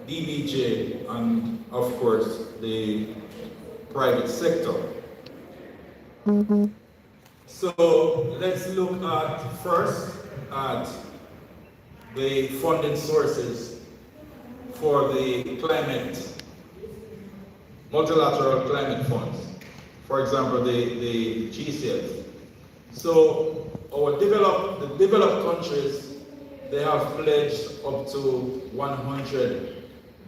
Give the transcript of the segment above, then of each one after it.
DBJ, and of course the private sector. So let's look at first at the funding sources for the multilateral climate funds. For example, the GCF. So the developed countries, they have pledged up to 100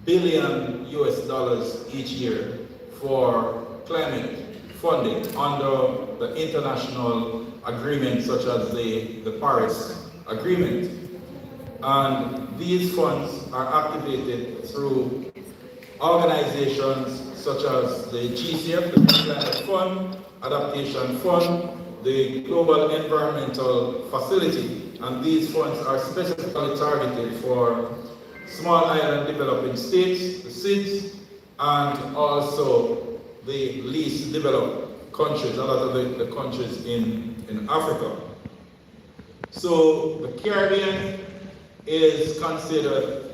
billion US dollars each year for climate funding under the international agreements such as the Paris Agreement. And these funds are activated through organizations such as the GCF, the Green Climate Fund, Adaptation Fund, the Global Environmental Facility, and these funds are specifically targeted for small island developing states, the SIDS, and also the least developed countries, a lot of the countries in Africa. So the Caribbean is considered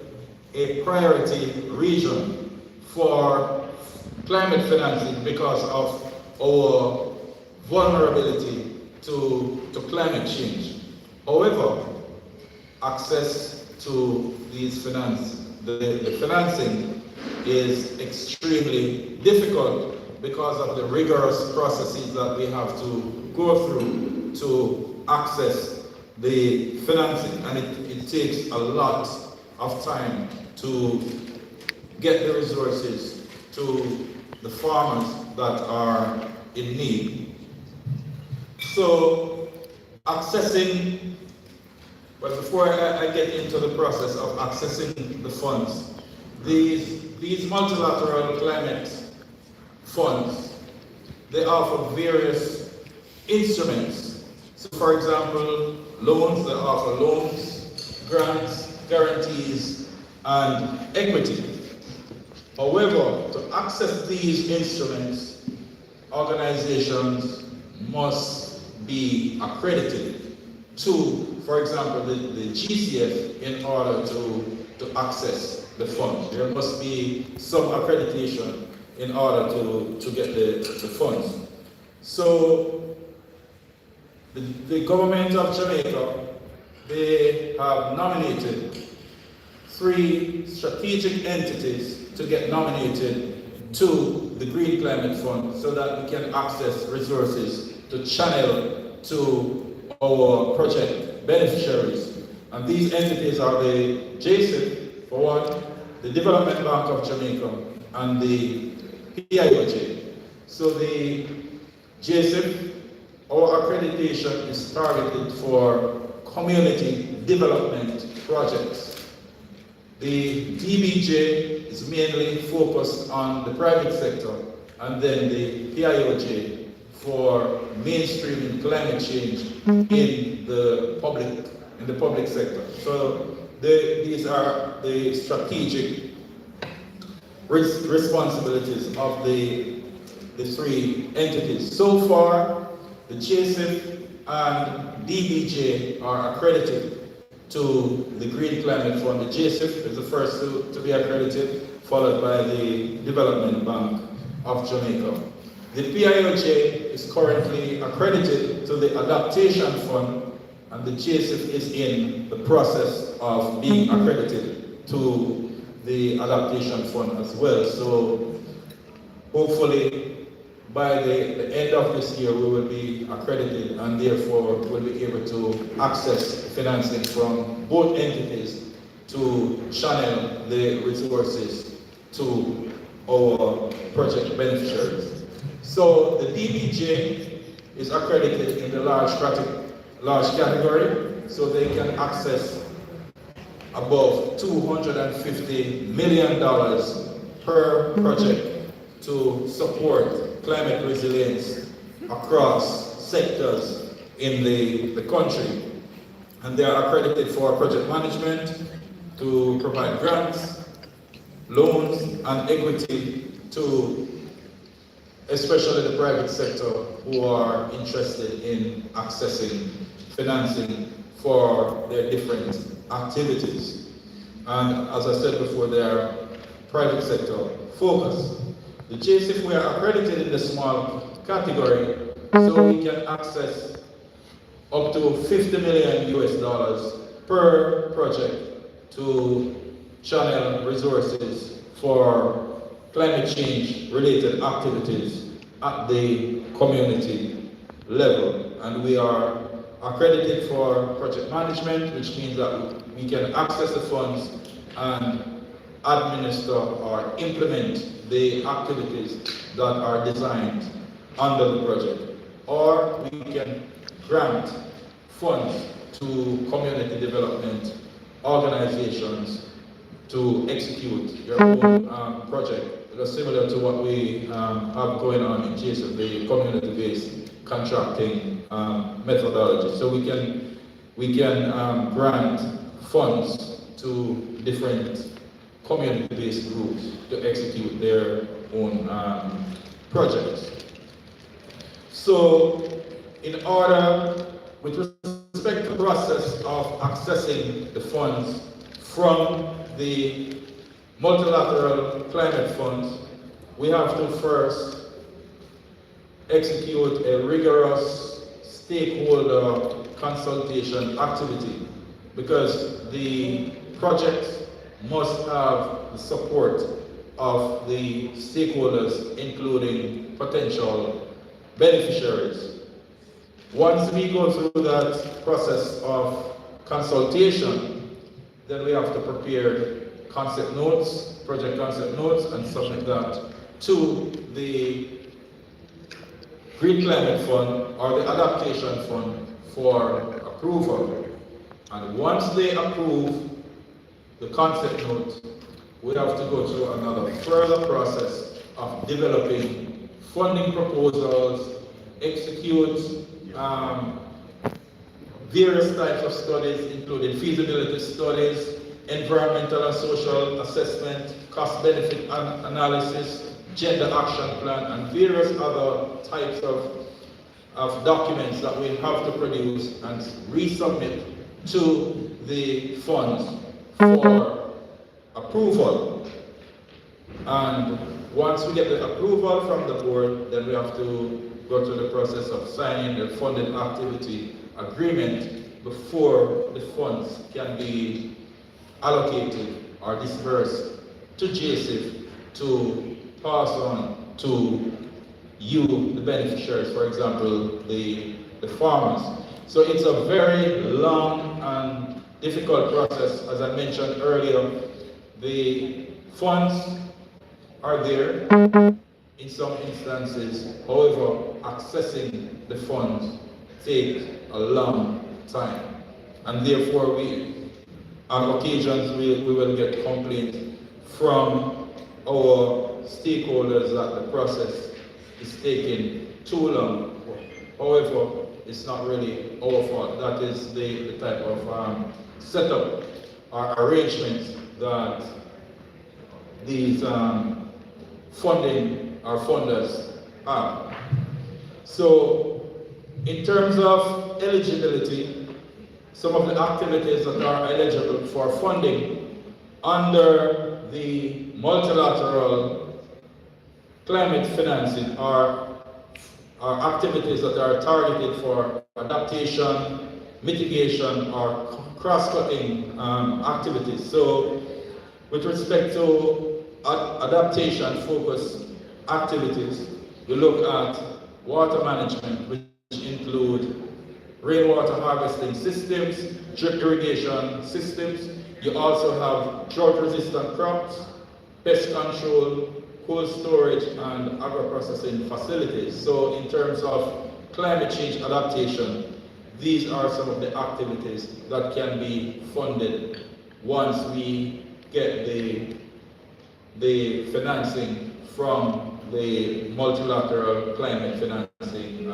a priority region for climate financing because of our vulnerability to climate change. However, access to these the financing is extremely difficult because of the rigorous processes that we have to go through to access the financing, and it takes a lot of time to get the resources to the farmers that are in need. So accessing, but before I get into the process of accessing the funds, these multilateral climate funds, they offer various instruments. So for example, loans, they offer loans, grants, guarantees, and equity. However, to access these instruments, organizations must be accredited to, for example, the GCF in order to access the funds. There must be some accreditation in order to get the funds. So the government of Jamaica, they have nominated 3 strategic entities to get nominated to the Green Climate Fund so that we can access resources to channel to our project beneficiaries. And these entities are the JSIP, for one, the Development Bank of Jamaica, and the PIOJ. So the JSIP, our accreditation is targeted for community development projects. The DBJ is mainly focused on the private sector, and then the PIOJ for mainstreaming climate change in the public sector. So these are the strategic responsibilities of the 3 entities. So far, the JSIP and DBJ are accredited to the Green Climate Fund. The JSIP is the first to be accredited, followed by the Development Bank of Jamaica. The PIOJ is currently accredited to the Adaptation Fund, and the JSIP is in the process of being accredited to the Adaptation Fund as well. So hopefully by the end of this year we will be accredited, and therefore will be able to access financing from both entities to channel the resources to our project beneficiaries. So the DBJ is accredited in the large category, so they can access above $250 million per project to support climate resilience across sectors in the country. And they are accredited for project management, to provide grants, loans, and equity to especially the private sector who are interested in accessing financing for their different activities. And as I said before, they are private sector focus. The JSIF, we are accredited in the small category, so we can access up to $50 million US per project to channel resources for climate change related activities at the community level. And we are accredited for project management, which means that we can access the funds and administer or implement the activities that are designed under the project. Or we can grant funds to community development organizations to execute your own project. It's similar to what we have going on in JSIF, the community-based contracting methodology. So we can grant funds to different community-based groups to execute their own projects. So, in order, with respect to the process of accessing the funds from the multilateral climate funds, we have to first execute a rigorous stakeholder consultation activity, because the project must have the support of the stakeholders, including potential beneficiaries. Once we go through that process of consultation, then we have to prepare concept notes, project concept notes, and submit that to the Green Climate Fund or the Adaptation Fund for approval. And once they approve the concept note, we have to go through another further process of developing funding proposals, execute various types of studies, including feasibility studies, environmental and social assessment, cost-benefit analysis, gender action plan, and various other types of documents that we have to produce and resubmit to the funds for approval. And once we get the approval from the board, then we have to go through the process of signing the funding activity agreement before the funds can be allocated or dispersed to JSIF to pass on to you, the beneficiaries, for example, the farmers. So it's a very long and difficult process. As I mentioned earlier, the funds are there in some instances. However, accessing the funds takes a long time. And therefore, on occasions, we will get complaints from our stakeholders that the process is taking too long. However, it's not really our fault. That is the type of setup or arrangements that these funding or funders have. So, in terms of eligibility, some of the activities that are eligible for funding under the multilateral climate financing are activities that are targeted for adaptation, mitigation, or cross-cutting activities. So, with respect to adaptation-focused activities, we look at water management, which include rainwater harvesting systems, drip irrigation systems. You also have drought-resistant crops, pest control, cold storage, and agro-processing facilities. So in terms of climate change adaptation, these are some of the activities that can be funded once we get the financing from the multilateral climate financing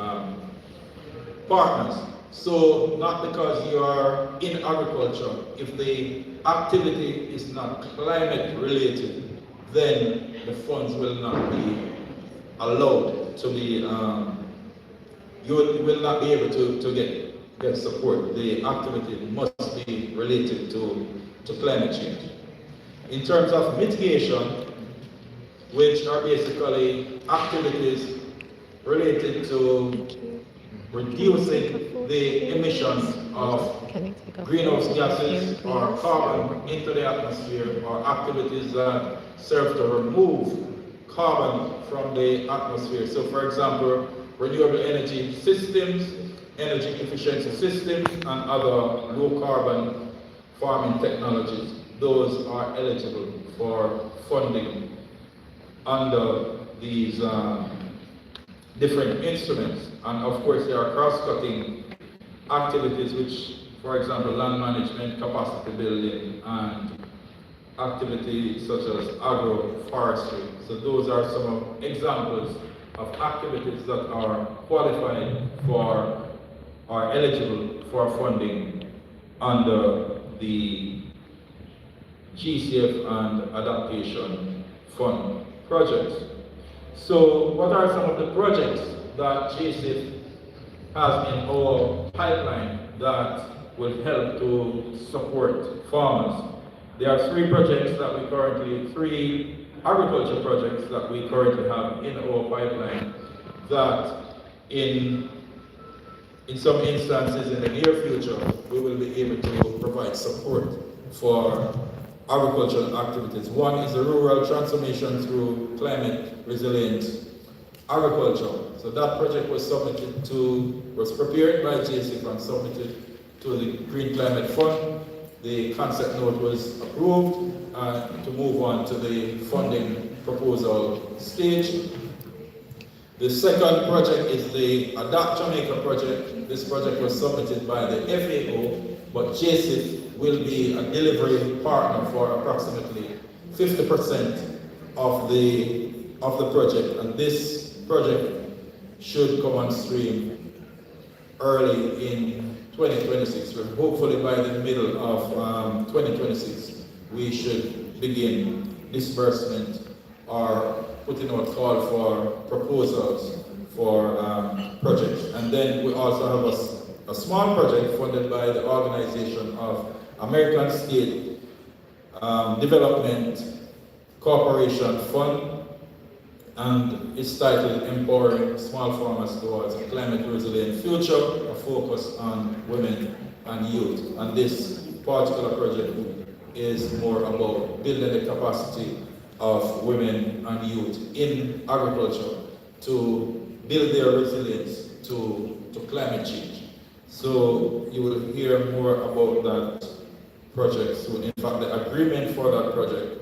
partners. So not because you are in agriculture, if the activity is not climate related, then the funds will not be allowed to be, you will not be able to get support. The activity must be related to climate change. In terms of mitigation, which are basically activities related to reducing the emissions of greenhouse gases or carbon into the atmosphere, or activities that serve to remove carbon from the atmosphere. So for example, renewable energy systems, energy efficiency systems, and other low carbon farming technologies. Those are eligible for funding under these different instruments. And of course there are cross-cutting activities which, for example, land management, capacity building, and activities such as agroforestry. So those are some examples of activities that are qualified for, are eligible for funding under the GCF and Adaptation Fund projects. So what are some of the projects that GCF has in our pipeline that will help to support farmers? There are three agriculture projects that we currently have in our pipeline that in some instances in the near future we will be able to provide support for agricultural activities. One is the rural transformation through climate resilient agriculture. So that project was prepared by GSF and submitted to the Green Climate Fund. The concept note was approved to move on to the funding proposal stage. The second project is the Adapt Jamaica project. This project was submitted by the FAO, but GSF will be a delivery partner for approximately 50% of the project, and this project should come on stream early in 2026. Hopefully by the middle of 2026 we should begin disbursement or putting out call for proposals for projects. And then we also have a small project funded by the organization of American State Development Corporation Fund, and it's titled Empowering Small Farmers Towards a Climate Resilient Future, a focus on women and youth. And this particular project is more about building the capacity of women and youth in agriculture to build their resilience to climate change. So you will hear more about that project soon. In fact, the agreement for that project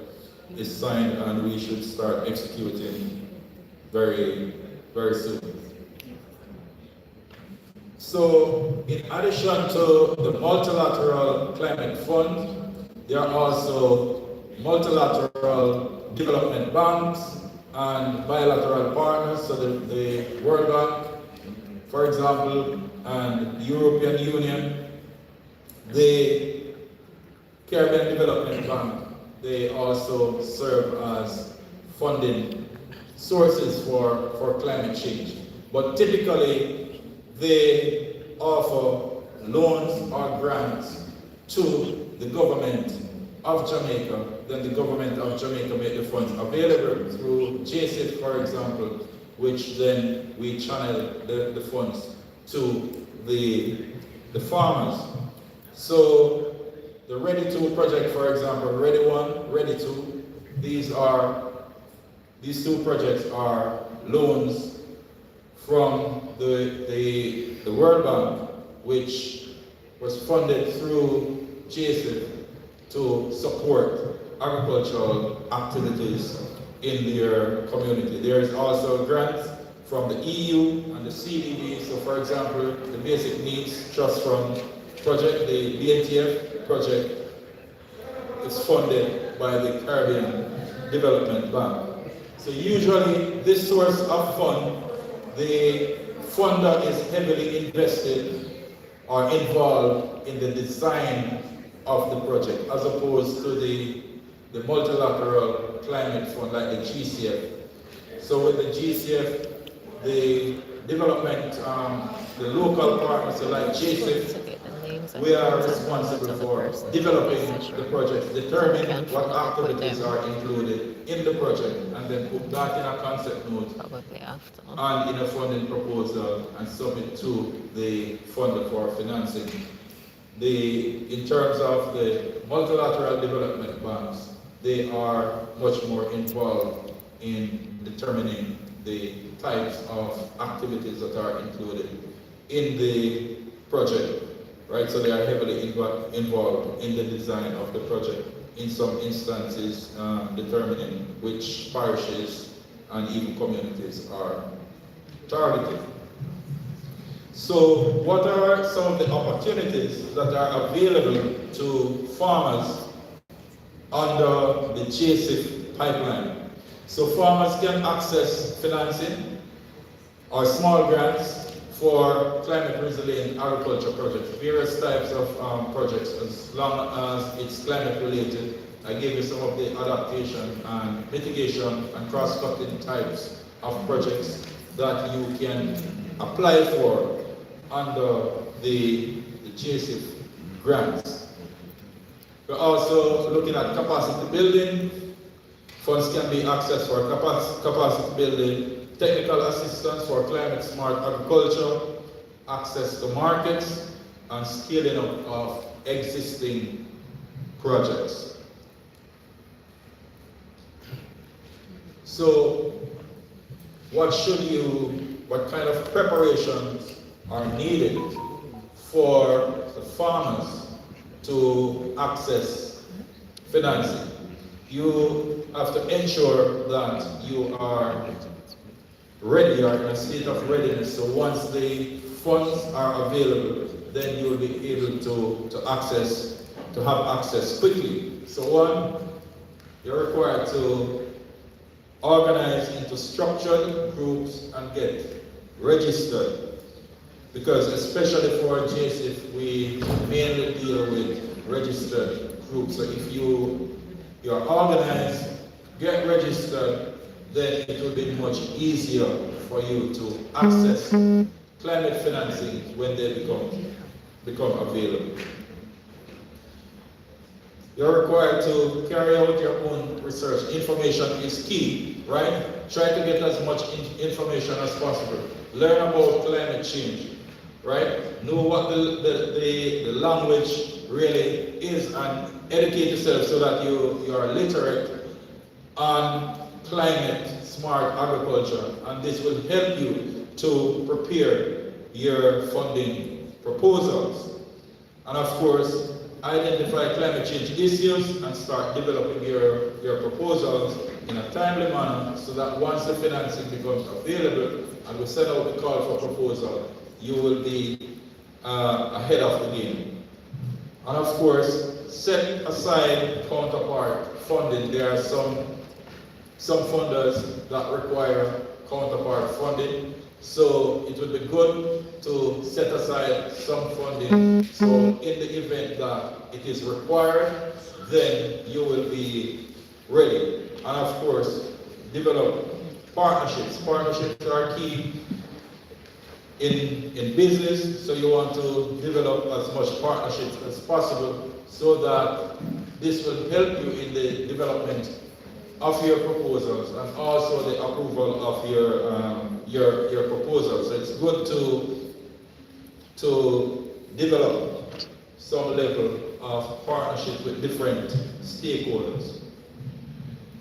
is signed and we should start executing very, very soon. So in addition to the multilateral climate fund, there are also multilateral development banks and bilateral partners. So the World Bank, for example, and the European Union, the Caribbean Development Bank, they also serve as funding sources for climate change. But typically, they offer loans or grants to the government of Jamaica. Then the government of Jamaica make the funds available through JSIF, for example, which then we channel the funds to the farmers. So the Ready 2 project, for example, Ready 1, Ready 2, these two projects are loans from the World Bank, which was funded through JSIF to support agricultural activities in their community. There is also grants from the EU and the CDB. So for example, the Basic Needs Trust Fund project, the BNTF project, is funded by the Caribbean Development Bank. So usually this source of fund, the funder is heavily invested or involved in the design of the project, as opposed to the multilateral climate fund like the GCF. So with the GCF, the development, the local partners, so like JSIF, we are responsible for developing the project, determine what activities are included in the project, and then put that in a concept note and in a funding proposal and submit to the funder for financing. In terms of the multilateral development banks, they are much more involved in determining the types of activities that are included in the project, right? So they are heavily involved in the design of the project, in some instances determining which parishes and even communities are targeted. So what are some of the opportunities that are available to farmers under the JSIF pipeline? So farmers can access financing or small grants for climate resilient agriculture projects, various types of projects, as long as it's climate related. I gave you some of the adaptation and mitigation and cross-cutting types of projects that you can apply for under the JSIF grants. We're also looking at capacity building. Funds can be accessed for capacity building, technical assistance for climate smart agriculture, access to markets, and scaling up of existing projects. So what kind of preparations are needed for the farmers to access financing? You have to ensure that you are ready, or in a state of readiness, so once the funds are available, then you will be able to have access quickly. So one, you're required to organize into structured groups and get registered, because especially for JSIF, we mainly deal with registered groups. So if you are organized, get registered, then it will be much easier for you to access climate financing when they become available. You're required to carry out your own research. Information is key, right? Try to get as much information as possible. Learn about climate change, right? Know what the language really is, and educate yourself so that you are literate on climate smart agriculture, and this will help you to prepare your funding proposals. And of course, identify climate change issues and start developing your proposals in a timely manner, so that once the financing becomes available and we send out the call for proposal, you will be ahead of the game. And of course, set aside counterpart funding. There are some funders that require counterpart funding, so it would be good to set aside some funding, so in the event that it is required, then you will be ready. And of course, develop partnerships. Partnerships are key in business, so you want to develop as much partnerships as possible, so that this will help you in the development of your proposals and also the approval of your proposals. So it's good to develop some level of partnership with different stakeholders.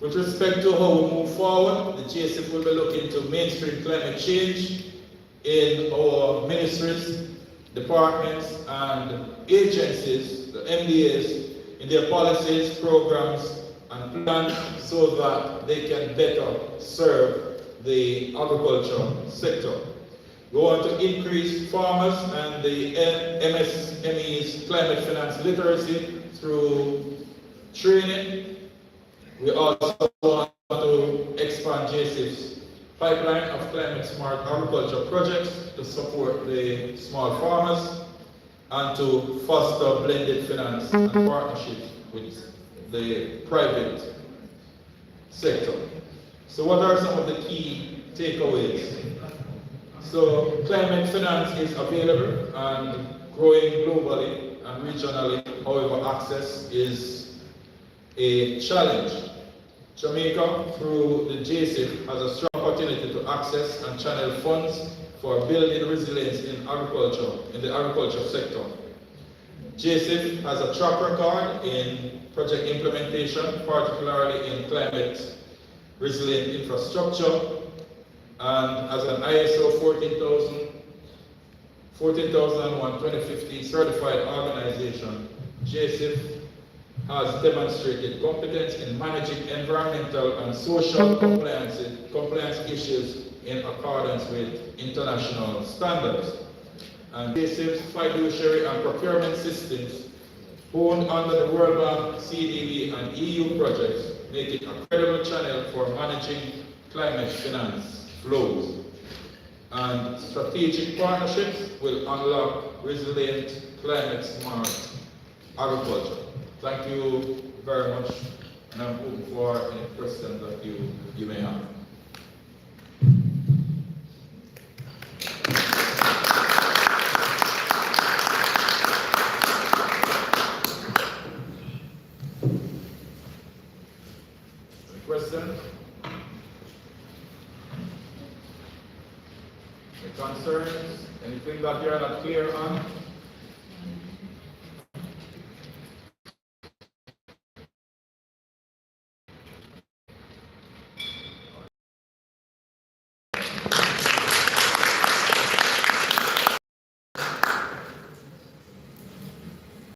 With respect to how we move forward, the JSIF will be looking to mainstream climate change in our ministries, departments, and agencies, the MDAs, in their policies, programs, and plans, so that they can better serve the agriculture sector. We want to increase farmers and the MSMEs climate finance literacy through training. We also want to expand JSIF's pipeline of climate smart agriculture projects to support the small farmers and to foster blended finance and partnerships with the private sector. So what are some of the key takeaways? So climate finance is available and growing globally. and regionally. However, access is a challenge. Jamaica, through the JSIP, has a strong opportunity to access and channel funds for building resilience in agriculture, in the agriculture sector. JSIP has a track record in project implementation, particularly in climate resilient infrastructure, and as an ISO 14001-2015 certified organization, JSIP has demonstrated competence in managing environmental and social compliance issues in accordance with international standards. And JSIP's fiduciary and procurement systems, owned under the World Bank, CDB, and EU projects, make it a credible channel for managing climate finance flows. And strategic partnerships will unlock resilient, climate-smart agriculture. Thank you very much, and I'm open for any questions that you may have. Any questions? Any concerns? Anything that you're not clear on?